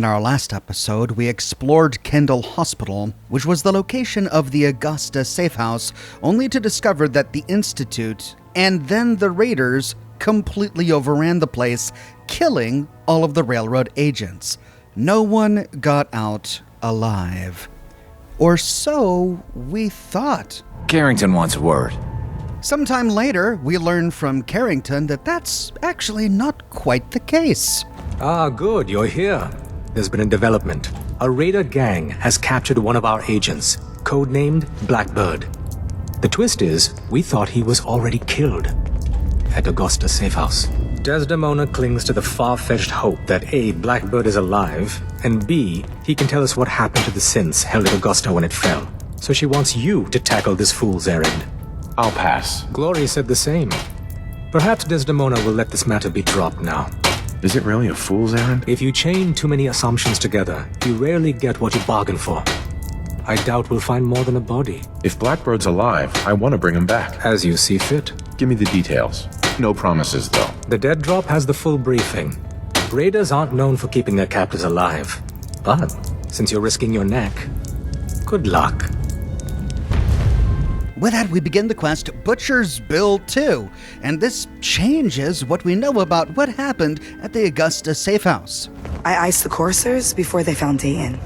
In our last episode, we explored Kendall Hospital, which was the location of the Augusta safe house, only to discover that the Institute and then the Raiders completely overran the place, killing all of the railroad agents. No one got out alive. Or so we thought. Carrington wants a word. Sometime later, we learned from Carrington that that's actually not quite the case. Ah, good, you're here. There's been a development. A raider gang has captured one of our agents, codenamed Blackbird. The twist is, we thought he was already killed at Augusta safe house. Desdemona clings to the far-fetched hope that A, Blackbird is alive, and B, he can tell us what happened to the synths held at Augusta when it fell. So she wants you to tackle this fool's errand. I'll pass. Glory said the same. Perhaps Desdemona will let this matter be dropped now. Is it really a fool's errand? If you chain too many assumptions together, you rarely get what you bargain for. I doubt we'll find more than a body. If Blackbird's alive, I want to bring him back. As you see fit. Give me the details. No promises, though. The dead drop has the full briefing. Raiders aren't known for keeping their captors alive. But, since you're risking your neck, good luck. With that, we begin the quest Butcher's Bill 2, and this changes what we know about what happened at the Augusta safe house. I iced the coursers before they found Dayton.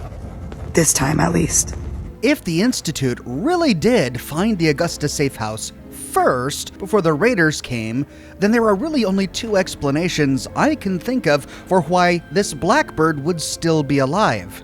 This time, at least. If the Institute really did find the Augusta safe house first, before the Raiders came, then there are really only two explanations I can think of for why this Blackbird would still be alive.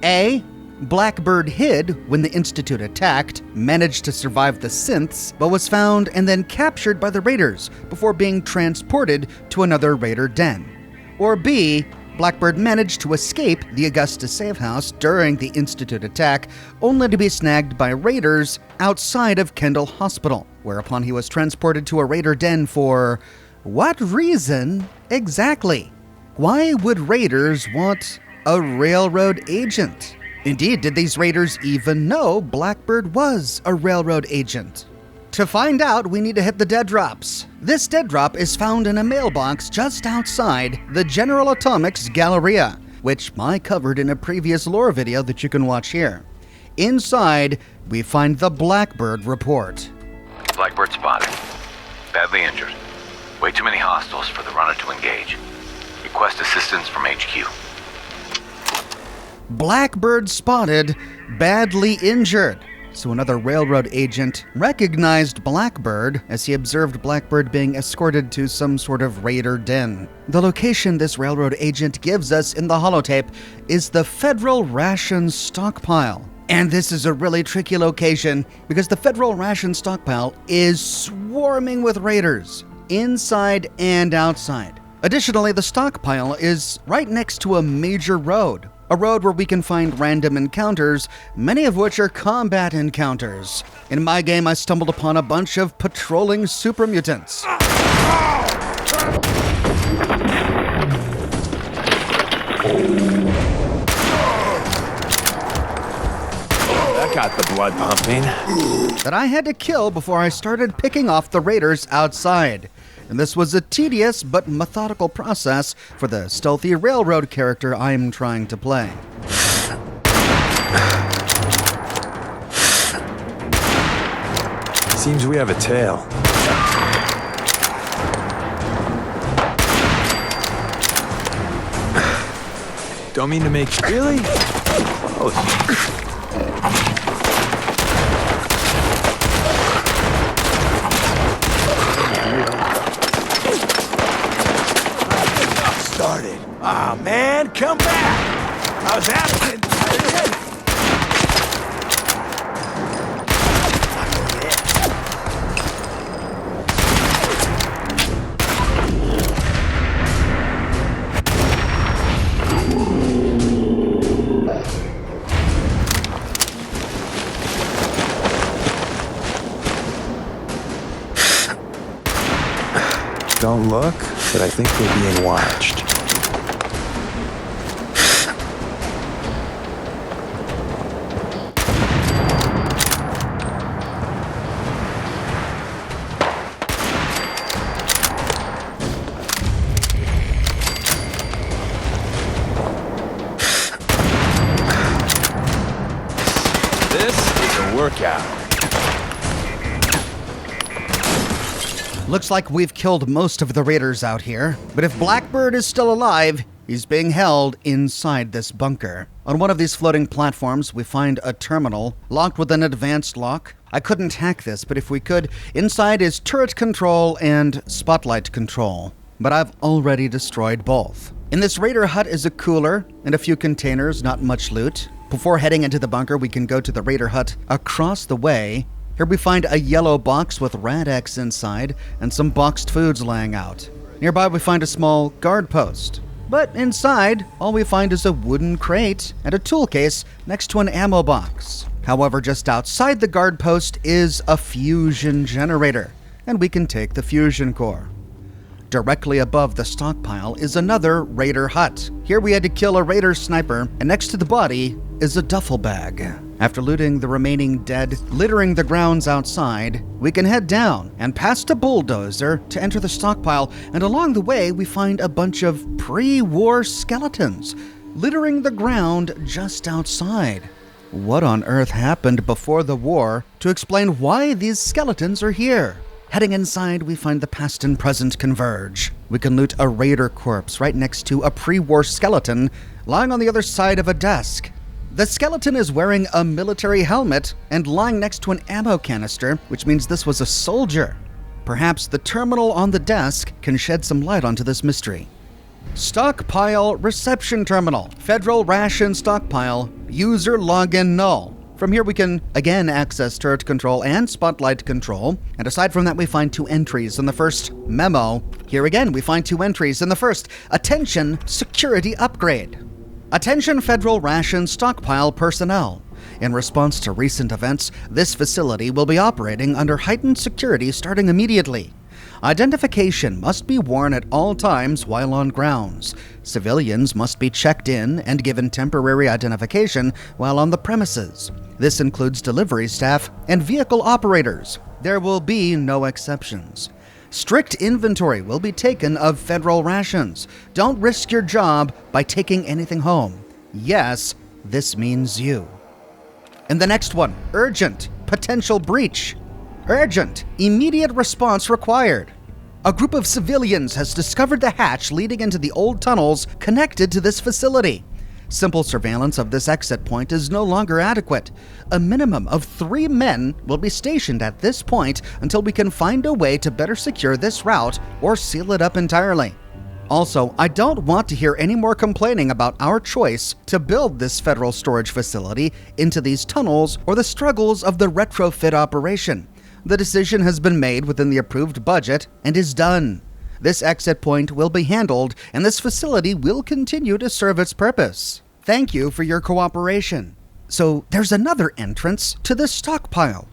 A, Blackbird hid when the Institute attacked, managed to survive the synths, but was found and then captured by the Raiders before being transported to another Raider den. Or B, Blackbird managed to escape the Augusta safe house during the Institute attack, only to be snagged by Raiders outside of Kendall Hospital, whereupon he was transported to a Raider den for what reason exactly? Why would Raiders want a railroad agent? Indeed, did these Raiders even know Blackbird was a railroad agent? To find out, we need to hit the dead drops. This dead drop is found in a mailbox just outside the General Atomics Galleria, which I covered in a previous lore video that you can watch here. Inside, we find the Blackbird report. Blackbird spotted. Badly injured. Way too many hostiles for the runner to engage. Request assistance from HQ. Blackbird spotted, badly injured. So another railroad agent recognized Blackbird as he observed Blackbird being escorted to some sort of raider den. The location this railroad agent gives us in the holotape is the Federal Ration Stockpile. And this is a really tricky location because the Federal Ration Stockpile is swarming with raiders, inside and outside. Additionally, the stockpile is right next to a major road. A road where we can find random encounters, many of which are combat encounters. In my game, I stumbled upon a bunch of patrolling super mutants. That got the blood pumping. That I had to kill before I started picking off the raiders outside. And this was a tedious but methodical process for the stealthy railroad character I'm trying to play. Seems we have a tail. Don't mean to make... Really? Oh, started. Ah, man, come back! I was absent. Don't look, but I think we're being watched. a workout. Looks like we've killed most of the raiders out here, but if Blackbird is still alive, he's being held inside this bunker. On one of these floating platforms, we find a terminal locked with an advanced lock. I couldn't hack this, but if we could, inside is turret control and spotlight control. But I've already destroyed both. In this raider hut is a cooler and a few containers, not much loot. Before heading into the bunker, we can go to the raider hut across the way. Here we find a yellow box with Rad-X inside and some boxed foods laying out. Nearby we find a small guard post. But inside, all we find is a wooden crate and a tool case next to an ammo box. However, just outside the guard post is a fusion generator, and we can take the fusion core. Directly above the stockpile is another raider hut. Here we had to kill a raider sniper, and next to the body is a duffel bag. After looting the remaining dead, littering the grounds outside, we can head down and past a bulldozer to enter the stockpile, and along the way we find a bunch of pre-war skeletons littering the ground just outside. What on earth happened before the war to explain why these skeletons are here? Heading inside, we find the past and present converge. We can loot a raider corpse right next to a pre-war skeleton lying on the other side of a desk. The skeleton is wearing a military helmet and lying next to an ammo canister, which means this was a soldier. Perhaps the terminal on the desk can shed some light onto this mystery. Stockpile Reception Terminal. Federal Ration Stockpile. User login null. From here we can again access turret control and spotlight control. And aside from that, we find two entries in the first memo. Here again we find two entries in the first. Attention, security upgrade. Attention Federal Ration Stockpile personnel. In response to recent events, this facility will be operating under heightened security starting immediately. Identification must be worn at all times while on grounds. Civilians must be checked in and given temporary identification while on the premises. This includes delivery staff and vehicle operators. There will be no exceptions. Strict inventory will be taken of federal rations. Don't risk your job by taking anything home. Yes, this means you. And the next one, urgent, potential breach. Urgent, immediate response required. A group of civilians has discovered the hatch leading into the old tunnels connected to this facility. Simple surveillance of this exit point is no longer adequate. A minimum of 3 men will be stationed at this point until we can find a way to better secure this route or seal it up entirely. Also, I don't want to hear any more complaining about our choice to build this federal storage facility into these tunnels or the struggles of the retrofit operation. The decision has been made within the approved budget and is done. This exit point will be handled, and this facility will continue to serve its purpose. Thank you for your cooperation. So there's another entrance to this stockpile.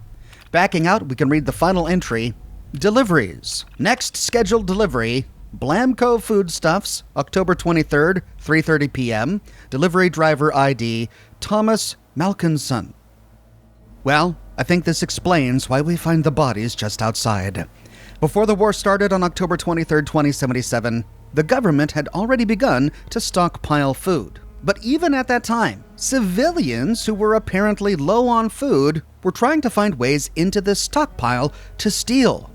Backing out, we can read the final entry. Deliveries. Next scheduled delivery, Blamco Foodstuffs, October 23rd, 3:30 p.m. Delivery driver ID, Thomas Malkinson. Well, I think this explains why we find the bodies just outside. Before the war started on October 23, 2077, the government had already begun to stockpile food. But even at that time, civilians who were apparently low on food were trying to find ways into this stockpile to steal.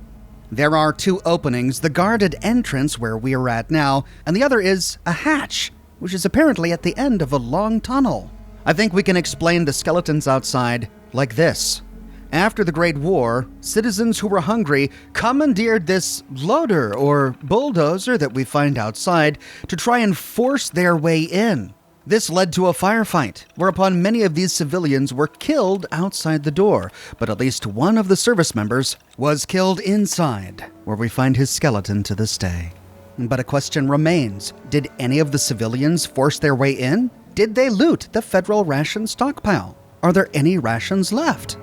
There are 2 openings, the guarded entrance where we are at now, and the other is a hatch, which is apparently at the end of a long tunnel. I think we can explain the skeletons outside like this. After the Great War, citizens who were hungry commandeered this loader or bulldozer that we find outside to try and force their way in. This led to a firefight, whereupon many of these civilians were killed outside the door, but at least one of the service members was killed inside, where we find his skeleton to this day. But a question remains, did any of the civilians force their way in? Did they loot the federal ration stockpile? Are there any rations left?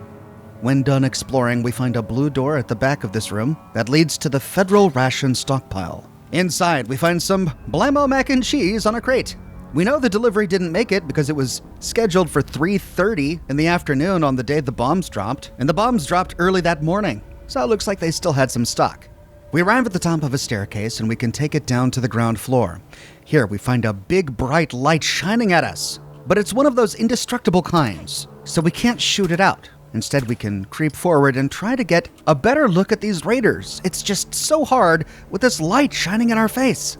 When done exploring, we find a blue door at the back of this room that leads to the federal ration stockpile. Inside, we find some Blammo mac and cheese on a crate. We know the delivery didn't make it because it was scheduled for 3:30 in the afternoon on the day the bombs dropped, and the bombs dropped early that morning, so it looks like they still had some stock. We arrive at the top of a staircase and we can take it down to the ground floor. Here we find a big bright light shining at us, but it's one of those indestructible kinds, so we can't shoot it out. Instead, we can creep forward and try to get a better look at these raiders. It's just so hard with this light shining in our face.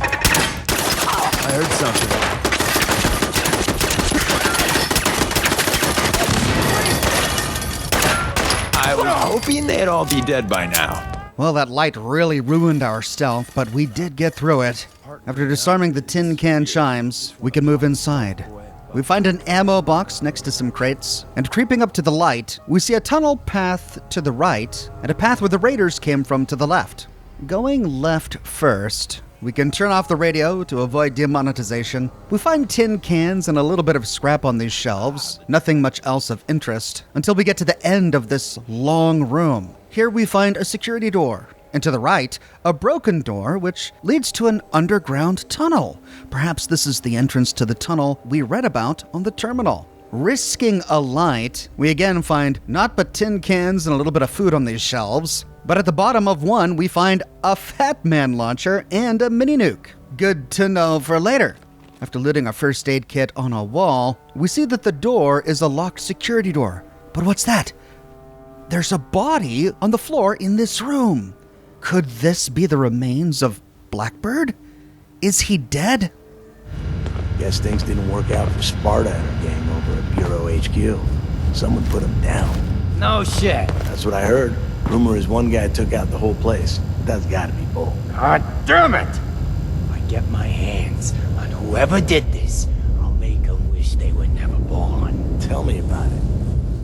I heard something. I was hoping they'd all be dead by now. Well, that light really ruined our stealth, but we did get through it. After disarming the tin can chimes, we can move inside. We find an ammo box next to some crates, and creeping up to the light, we see a tunnel path to the right and a path where the raiders came from to the left. Going left first, we can turn off the radio to avoid demonetization. We find tin cans and a little bit of scrap on these shelves, nothing much else of interest, until we get to the end of this long room. Here we find a security door, and to the right, a broken door which leads to an underground tunnel. Perhaps this is the entrance to the tunnel we read about on the terminal. Risking a light, we again find not but tin cans and a little bit of food on these shelves, but at the bottom of one, we find a Fat Man launcher and a mini nuke. Good to know for later. After looting a first aid kit on a wall, we see that the door is a locked security door. But what's that? There's a body on the floor in this room. Could this be the remains of Blackbird? Is he dead? Guess things didn't work out for Sparta and her gang over at Bureau HQ. Someone put him down. No shit. That's what I heard. Rumor is one guy took out the whole place. That's gotta be bull. God damn it! If I get my hands on whoever did this, I'll make them wish they were never born. Tell me about it.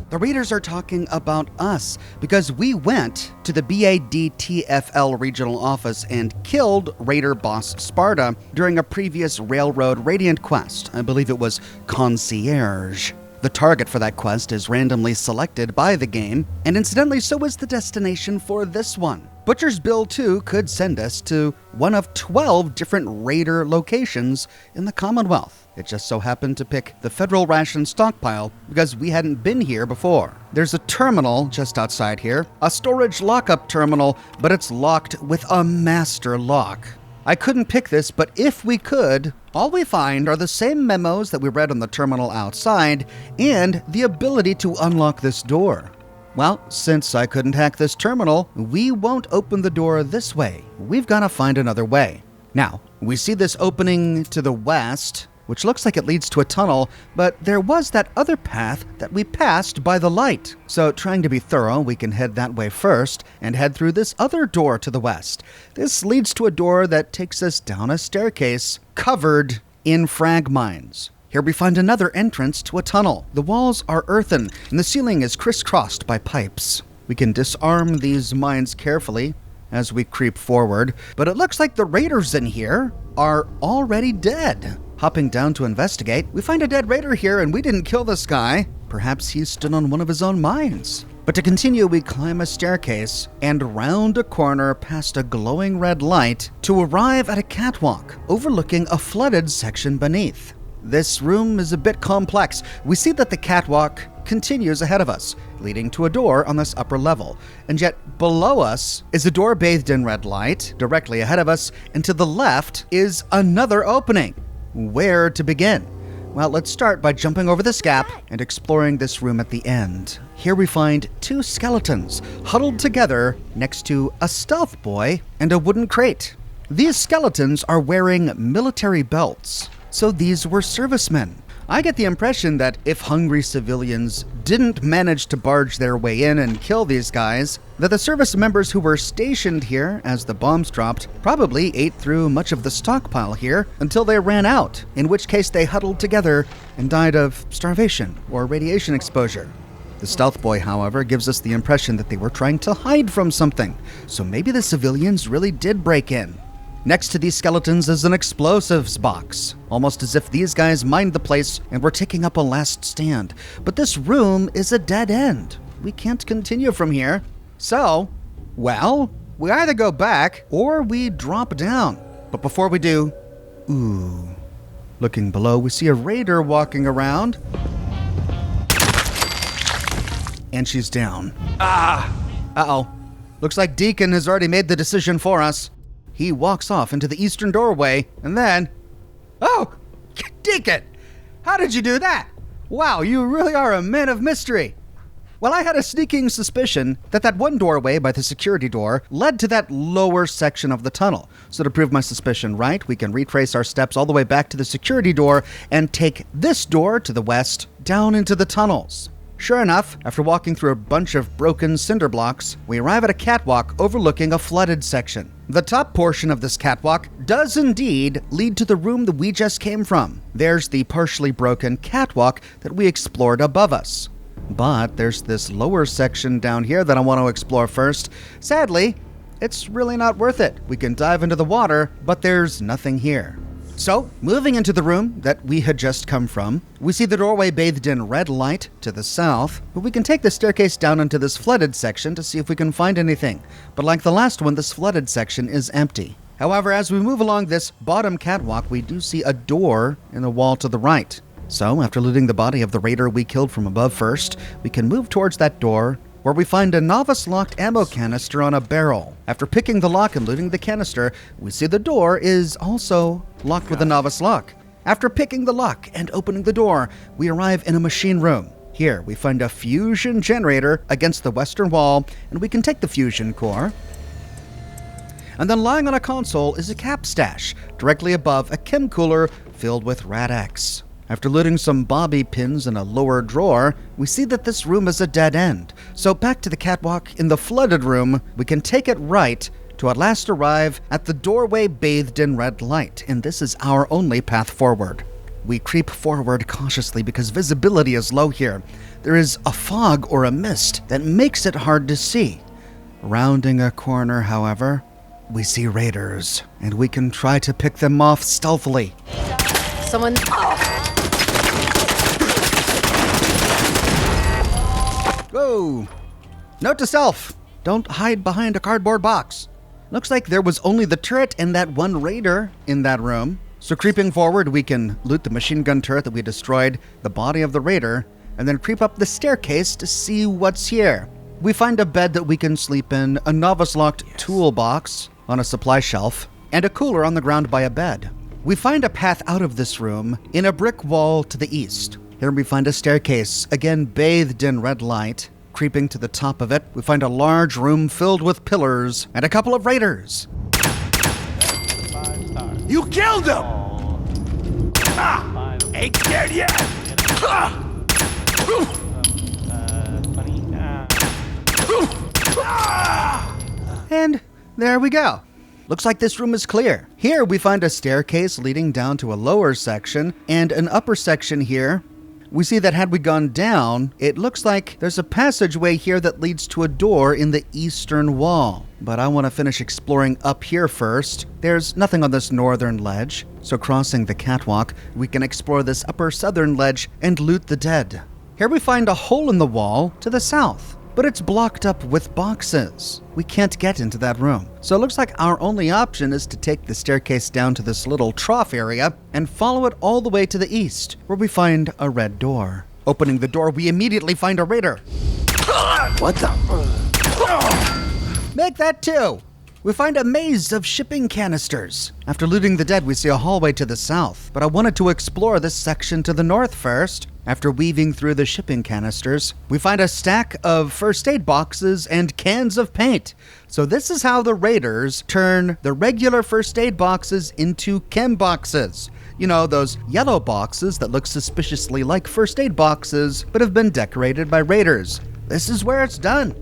The raiders are talking about us because we went to the BADTFL regional office and killed raider boss Sparta during a previous Railroad Radiant quest. I believe it was Concierge. The target for that quest is randomly selected by the game, and incidentally, so is the destination for this one. Butcher's Bill 2 could send us to one of 12 different raider locations in the Commonwealth. It just so happened to pick the Federal Ration Stockpile because we hadn't been here before. There's a terminal just outside here, a storage lockup terminal, but it's locked with a master lock. I couldn't pick this, but if we could, all we find are the same memos that we read on the terminal outside and the ability to unlock this door. Well, since I couldn't hack this terminal, we won't open the door this way. We've got to find another way. Now, we see this opening to the west, which looks like it leads to a tunnel, but there was that other path that we passed by the light. So trying to be thorough, we can head that way first and head through this other door to the west. This leads to a door that takes us down a staircase covered in frag mines. Here we find another entrance to a tunnel. The walls are earthen and the ceiling is crisscrossed by pipes. We can disarm these mines carefully as we creep forward, but it looks like the raiders in here are already dead. Hopping down to investigate, we find a dead raider here and we didn't kill this guy. Perhaps he stood on one of his own mines. But to continue, we climb a staircase and round a corner past a glowing red light to arrive at a catwalk overlooking a flooded section beneath. This room is a bit complex. We see that the catwalk continues ahead of us, leading to a door on this upper level. And yet below us is a door bathed in red light directly ahead of us, and to the left is another opening. Where to begin? Well, let's start by jumping over this gap and exploring this room at the end. Here we find two skeletons huddled together next to a stealth boy and a wooden crate. These skeletons are wearing military belts, so these were servicemen. I get the impression that if hungry civilians didn't manage to barge their way in and kill these guys, that the service members who were stationed here as the bombs dropped probably ate through much of the stockpile here until they ran out, in which case they huddled together and died of starvation or radiation exposure. The stealth boy, however, gives us the impression that they were trying to hide from something, so maybe the civilians really did break in. Next to these skeletons is an explosives box, almost as if these guys mined the place and were taking up a last stand. But this room is a dead end. We can't continue from here. So, well, we either go back or we drop down. But before we do, looking below, we see a raider walking around. And she's down. Uh-oh. Looks like Deacon has already made the decision for us. He walks off into the eastern doorway, and then... Oh! Deacon! How did you do that? Wow, you really are a man of mystery. Well, I had a sneaking suspicion that that one doorway by the security door led to that lower section of the tunnel. So to prove my suspicion right, we can retrace our steps all the way back to the security door and take this door to the west down into the tunnels. Sure enough, after walking through a bunch of broken cinder blocks, we arrive at a catwalk overlooking a flooded section. The top portion of this catwalk does indeed lead to the room that we just came from. There's the partially broken catwalk that we explored above us. But there's this lower section down here that I want to explore first. Sadly, it's really not worth it. We can dive into the water, but there's nothing here. So, moving into the room that we had just come from, we see the doorway bathed in red light to the south, but we can take the staircase down into this flooded section to see if we can find anything. But like the last one, this flooded section is empty. However, as we move along this bottom catwalk, we do see a door in the wall to the right. So, after looting the body of the raider we killed from above first, we can move towards that door, where we find a novice-locked ammo canister on a barrel. After picking the lock and looting the canister, we see the door is also locked with a novice lock. After picking the lock and opening the door, we arrive in a machine room. Here, we find a fusion generator against the western wall, and we can take the fusion core. And then lying on a console is a cap stash, directly above a chem cooler filled with Rad-X. After looting some bobby pins in a lower drawer, we see that this room is a dead end. So back to the catwalk in the flooded room, we can take it right to at last arrive at the doorway bathed in red light, and this is our only path forward. We creep forward cautiously because visibility is low here. There is a fog or a mist that makes it hard to see. Rounding a corner, however, we see raiders, and we can try to pick them off stealthily. Someone... Whoa! Note to self, don't hide behind a cardboard box. Looks like there was only the turret and that one raider in that room. So creeping forward, we can loot the machine gun turret that we destroyed, the body of the raider, and then creep up the staircase to see what's here. We find a bed that we can sleep in, a novice-locked toolbox on a supply shelf, and a cooler on the ground by a bed. We find a path out of this room in a brick wall to the east. Here we find a staircase, again bathed in red light. Creeping to the top of it, we find a large room filled with pillars and a couple of raiders. You killed him! Ah! Ain't scared yet! Ah! And there we go. Looks like this room is clear. Here we find a staircase leading down to a lower section and an upper section here. We see that had we gone down, it looks like there's a passageway here that leads to a door in the eastern wall. But I want to finish exploring up here first. There's nothing on this northern ledge, so crossing the catwalk, we can explore this upper southern ledge and loot the dead. Here we find a hole in the wall to the south, but it's blocked up with boxes. We can't get into that room. So it looks like our only option is to take the staircase down to this little trough area and follow it all the way to the east, where we find a red door. Opening the door, we immediately find a raider. What the? Make that two! We find a maze of shipping canisters. After looting the dead, we see a hallway to the south, but I wanted to explore this section to the north first. After weaving through the shipping canisters, we find a stack of first aid boxes and cans of paint. So this is how the raiders turn the regular first aid boxes into chem boxes. You know, those yellow boxes that look suspiciously like first aid boxes, but have been decorated by raiders. This is where it's done.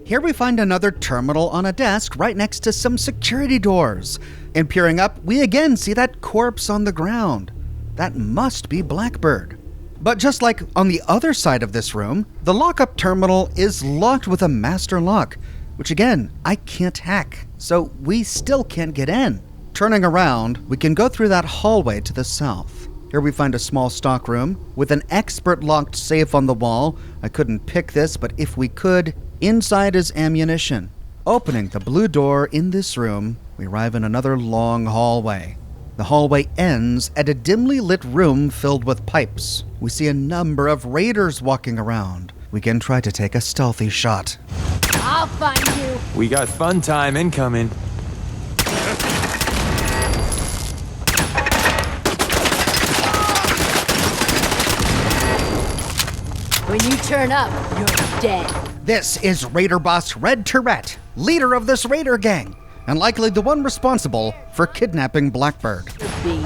Here we find another terminal on a desk right next to some security doors. And peering up, we again see that corpse on the ground. That must be Blackbird. But just like on the other side of this room, the lockup terminal is locked with a master lock, which again, I can't hack, so we still can't get in. Turning around, we can go through that hallway to the south. Here we find a small stockroom with an expert locked safe on the wall. I couldn't pick this, but if we could, inside is ammunition. Opening the blue door in this room, we arrive in another long hallway. The hallway ends at a dimly lit room filled with pipes. We see a number of raiders walking around. We can try to take a stealthy shot. I'll find you. We got fun time incoming. When you turn up, you're dead. This is Raider Boss Red Tourette, leader of this raider gang, and likely the one responsible for kidnapping Blackbird. Could be.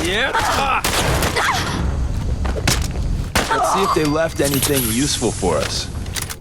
Yeah. Let's see if they left anything useful for us.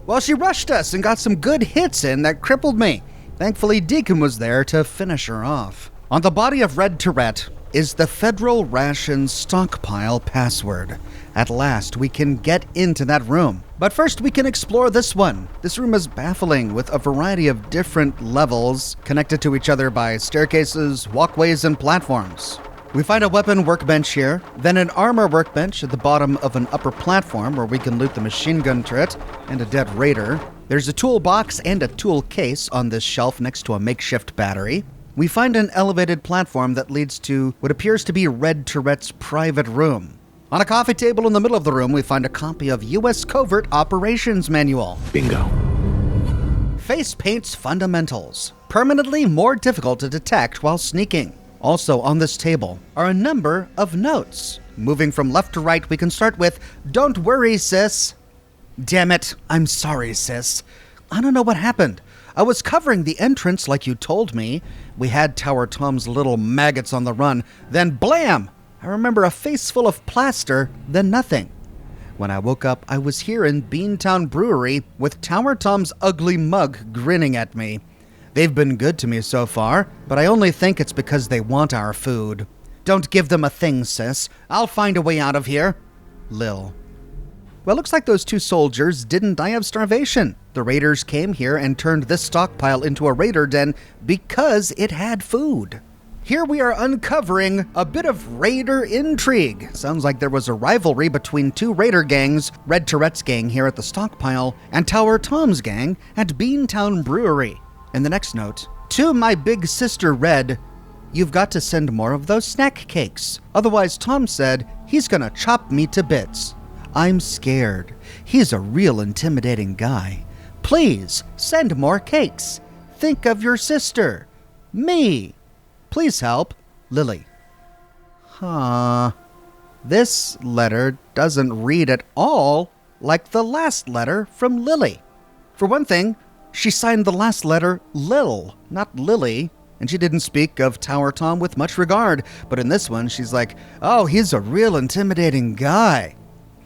Well, she rushed us and got some good hits in that crippled me. Thankfully, Deacon was there to finish her off. On the body of Red Tourette is the Federal Ration Stockpile password. At last, we can get into that room. But first, we can explore this one. This room is baffling, with a variety of different levels connected to each other by staircases, walkways, and platforms. We find a weapon workbench here, then an armor workbench at the bottom of an upper platform where we can loot the machine gun turret and a dead raider. There's a toolbox and a tool case on this shelf next to a makeshift battery. We find an elevated platform that leads to what appears to be Red Tourette's private room. On a coffee table in the middle of the room, we find a copy of U.S. Covert Operations Manual. Bingo. Face paint's fundamentals. Permanently more difficult to detect while sneaking. Also on this table are a number of notes. Moving from left to right, we can start with, "Don't worry, sis." Damn it, I'm sorry, sis. I don't know what happened. I was covering the entrance like you told me. We had Tower Tom's little maggots on the run. Then blam! I remember a face full of plaster, then nothing. When I woke up, I was here in Beantown Brewery with Tower Tom's ugly mug grinning at me. They've been good to me so far, but I only think it's because they want our food. Don't give them a thing, sis. I'll find a way out of here. Lil. Well, looks like those two soldiers didn't die of starvation. The raiders came here and turned this stockpile into a raider den because it had food. Here we are uncovering a bit of raider intrigue. Sounds like there was a rivalry between two raider gangs, Red Tourette's gang here at the stockpile and Tower Tom's gang at Beantown Brewery. In the next note, "To my big sister Red, you've got to send more of those snack cakes. Otherwise, Tom said he's gonna chop me to bits. I'm scared. He's a real intimidating guy. Please send more cakes. Think of your sister. Me. Please help, Lily." Huh. This letter doesn't read at all like the last letter from Lily. For one thing, she signed the last letter Lil, not Lily, and she didn't speak of Tower Tom with much regard, but in this one, she's like, "Oh, he's a real intimidating guy."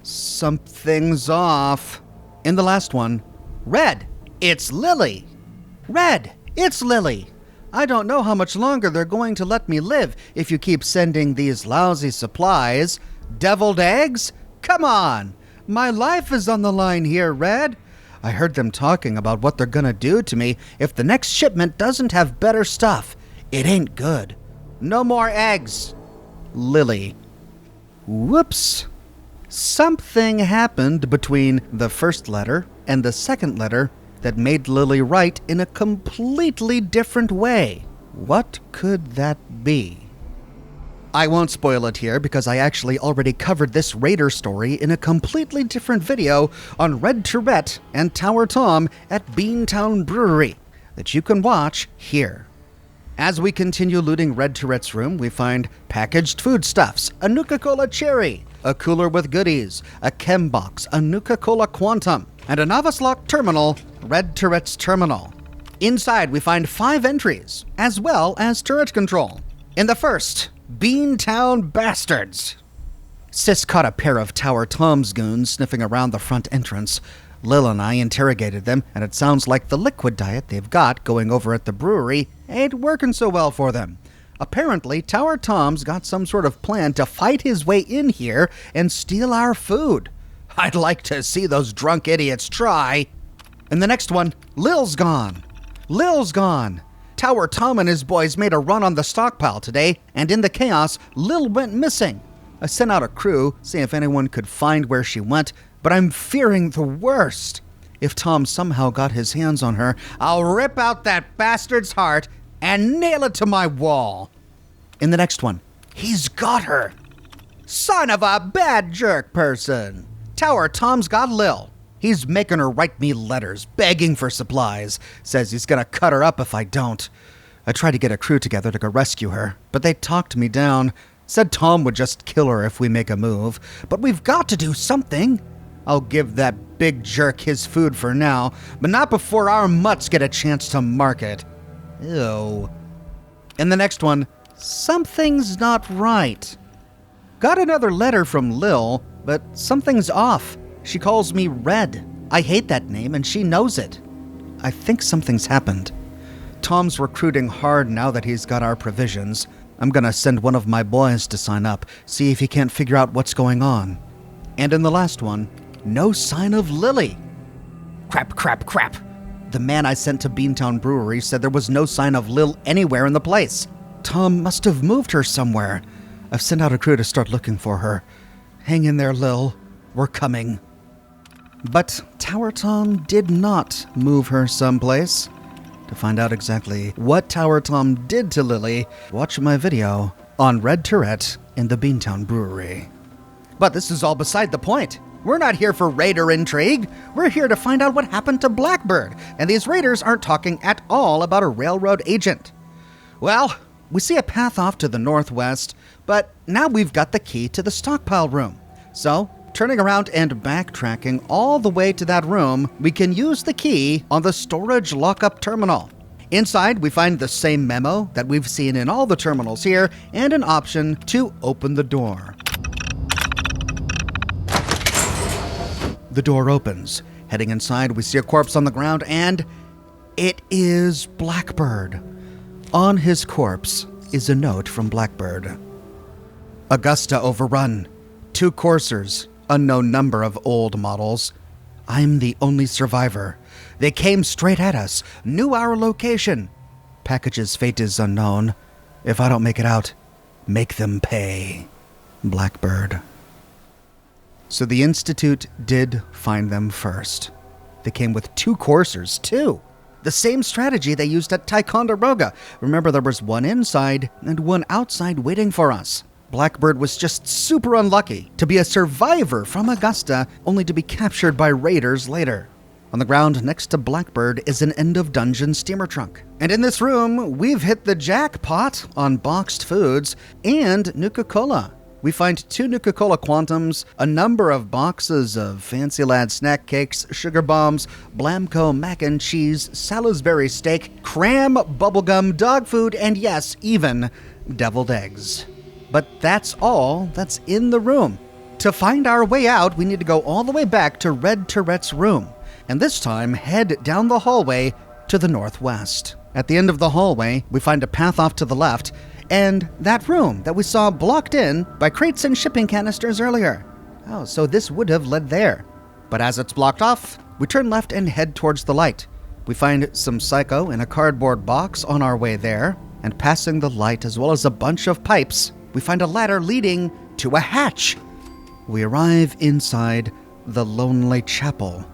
Something's off. In the last one, "Red, it's Lily. Red, it's Lily. I don't know how much longer they're going to let me live if you keep sending these lousy supplies. Deviled eggs? Come on. My life is on the line here, Red. I heard them talking about what they're gonna do to me if the next shipment doesn't have better stuff. It ain't good. No more eggs. Lily." Whoops. Something happened between the first letter and the second letter that made Lily write in a completely different way. What could that be? I won't spoil it here because I actually already covered this raider story in a completely different video on Red Tourette and Tower Tom at Beantown Brewery that you can watch here. As we continue looting Red Tourette's room, we find packaged foodstuffs, a Nuka-Cola Cherry, a cooler with goodies, a chem box, a Nuka-Cola Quantum, and a novice lock terminal, Red Tourette's terminal. Inside, we find 5 entries, as well as turret control. In the first, Beantown Bastards. Sis caught a pair of Tower Tom's goons sniffing around the front entrance. Lil and I interrogated them, and it sounds like the liquid diet they've got going over at the brewery ain't working so well for them. Apparently, Tower Tom's got some sort of plan to fight his way in here and steal our food. I'd like to see those drunk idiots try. And the next one, Lil's gone. Lil's gone. Tower Tom and his boys made a run on the stockpile today, and in the chaos, Lil went missing. I sent out a crew, see if anyone could find where she went, but I'm fearing the worst. If Tom somehow got his hands on her, I'll rip out that bastard's heart and nail it to my wall. In the next one, he's got her. Son of a bad jerk person. Tower Tom's got Lil. He's making her write me letters, begging for supplies. Says he's gonna cut her up if I don't. I tried to get a crew together to go rescue her, but they talked me down. Said Tom would just kill her if we make a move. But we've got to do something. I'll give that big jerk his food for now, but not before our mutts get a chance to mark it. Ew. In the next one, something's not right. Got another letter from Lil, but something's off. She calls me Red. I hate that name, and she knows it. I think something's happened. Tom's recruiting hard now that he's got our provisions. I'm gonna send one of my boys to sign up, see if he can't figure out what's going on. And in the last one, no sign of Lily. Crap. The man I sent to Beantown Brewery said there was no sign of Lil anywhere in the place. Tom must have moved her somewhere. I've sent out a crew to start looking for her. Hang in there, Lil. We're coming. But Tower Tom did not move her someplace. To find out exactly what Tower Tom did to Lily, watch my video on Red Tourette in the Beantown Brewery. But this is all beside the point. We're not here for raider intrigue. We're here to find out what happened to Blackbird, and these raiders aren't talking at all about a railroad agent. Well, we see a path off to the northwest, but now we've got the key to the stockpile room. So, turning around and backtracking all the way to that room, we can use the key on the storage lockup terminal. Inside, we find the same memo that we've seen in all the terminals here, and an option to open the door. The door opens. Heading inside, we see a corpse on the ground, and it is Blackbird. On his corpse is a note from Blackbird. Augusta overrun. 2 coursers, unknown number of old models. I'm the only survivor. They came straight at us, knew our location. Package's fate is unknown. If I don't make it out, make them pay. Blackbird. So the Institute did find them first. They came with 2 coursers, too. The same strategy they used at Ticonderoga. Remember, there was one inside and one outside waiting for us. Blackbird was just super unlucky to be a survivor from Augusta, only to be captured by raiders later. On the ground next to Blackbird is an end-of-dungeon steamer trunk. And in this room, we've hit the jackpot on boxed foods and Nuka-Cola. We find 2 Nuka-Cola Quantums, a number of boxes of Fancy Lad snack cakes, sugar bombs, Blamco mac and cheese, Salisbury steak, cram, bubblegum, dog food, and yes, even deviled eggs. But that's all that's in the room. To find our way out, we need to go all the way back to Red Tourette's room, and this time head down the hallway to the northwest. At the end of the hallway, we find a path off to the left, and that room that we saw blocked in by crates and shipping canisters earlier. Oh, so this would have led there. But as it's blocked off, we turn left and head towards the light. We find some Psycho in a cardboard box on our way there, and passing the light as well as a bunch of pipes, we find a ladder leading to a hatch. We arrive inside the lonely chapel.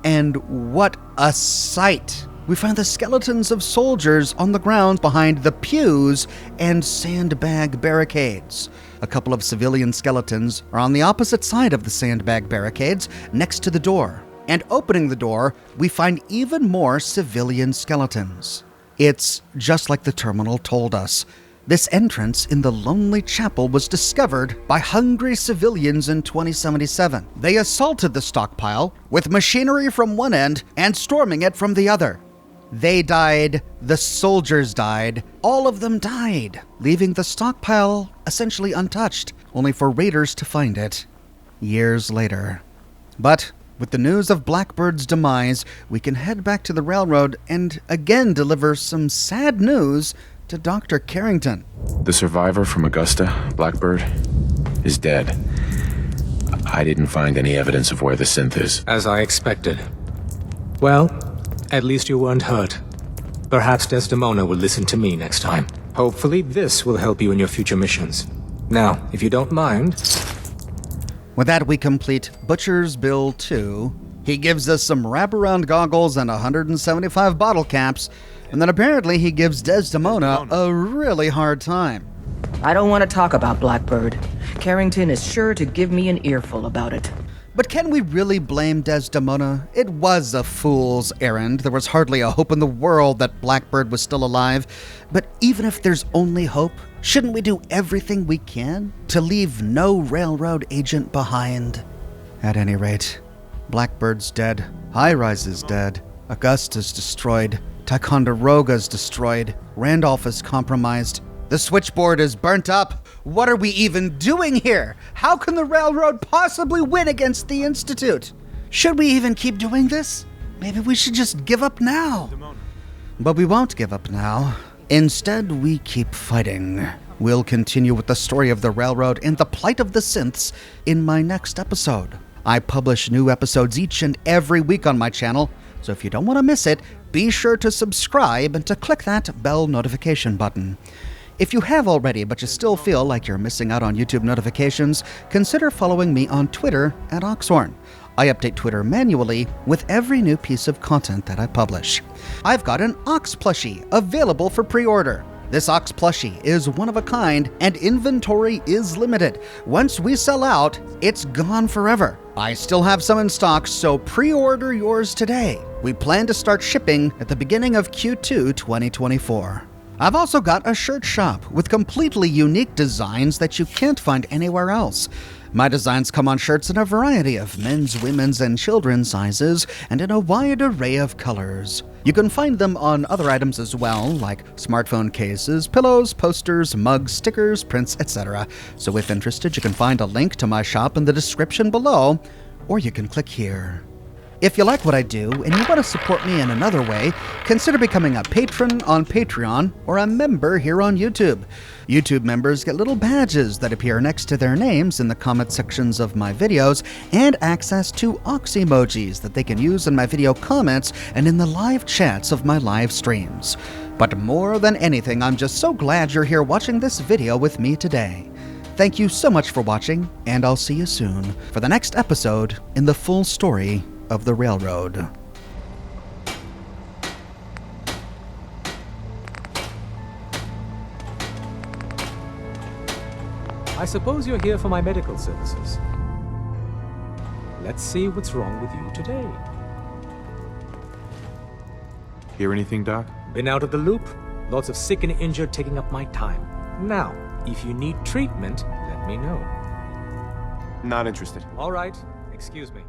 And what a sight! We find the skeletons of soldiers on the ground behind the pews and sandbag barricades. A couple of civilian skeletons are on the opposite side of the sandbag barricades next to the door. And opening the door, we find even more civilian skeletons. It's just like the terminal told us. This entrance in the lonely chapel was discovered by hungry civilians in 2077. They assaulted the stockpile with machinery from one end and storming it from the other. They died, the soldiers died, all of them died, leaving the stockpile essentially untouched, only for raiders to find it years later. But with the news of Blackbird's demise, we can head back to the railroad and again deliver some sad news to Dr. Carrington. The survivor from Augusta, Blackbird, is dead. I didn't find any evidence of where the synth is. As I expected. Well, at least you weren't hurt. Perhaps Desdemona will listen to me next time. Hopefully this will help you in your future missions. Now, if you don't mind... With that, we complete Butcher's Bill 2. He gives us some wraparound goggles and 175 bottle caps, and then apparently he gives Desdemona a really hard time. I don't want to talk about Blackbird. Carrington is sure to give me an earful about it. But can we really blame Desdemona? It was a fool's errand. There was hardly a hope in the world that Blackbird was still alive. But even if there's only hope, shouldn't we do everything we can to leave no railroad agent behind? At any rate, Blackbird's dead, High Rise is dead, Augusta's destroyed, Ticonderoga's destroyed, Randolph is compromised, the switchboard is burnt up. What are we even doing here? How can the railroad possibly win against the Institute? Should we even keep doing this? Maybe we should just give up now. But we won't give up now. Instead, we keep fighting. We'll continue with the story of the railroad and the plight of the synths in my next episode. I publish new episodes each and every week on my channel, so if you don't want to miss it, be sure to subscribe and to click that bell notification button. If you have already, but you still feel like you're missing out on YouTube notifications, consider following me on Twitter at Oxhorn. I update Twitter manually with every new piece of content that I publish. I've got an Ox plushie available for pre-order. This Ox plushie is one of a kind, and inventory is limited. Once we sell out, it's gone forever. I still have some in stock, so pre-order yours today. We plan to start shipping at the beginning of Q2 2024. I've also got a shirt shop with completely unique designs that you can't find anywhere else. My designs come on shirts in a variety of men's, women's, and children's sizes, and in a wide array of colors. You can find them on other items as well, like smartphone cases, pillows, posters, mugs, stickers, prints, etc. So if interested, you can find a link to my shop in the description below, or you can click here. If you like what I do and you want to support me in another way, consider becoming a patron on Patreon or a member here on YouTube. YouTube members get little badges that appear next to their names in the comment sections of my videos and access to Ox emojis that they can use in my video comments and in the live chats of my live streams. But more than anything, I'm just so glad you're here watching this video with me today. Thank you so much for watching, and I'll see you soon for the next episode in the full story of the railroad. I suppose you're here for my medical services. Let's see what's wrong with you today. Hear anything, Doc? Been out of the loop. Lots of sick and injured taking up my time. Now, if you need treatment, let me know. Not interested. All right. Excuse me.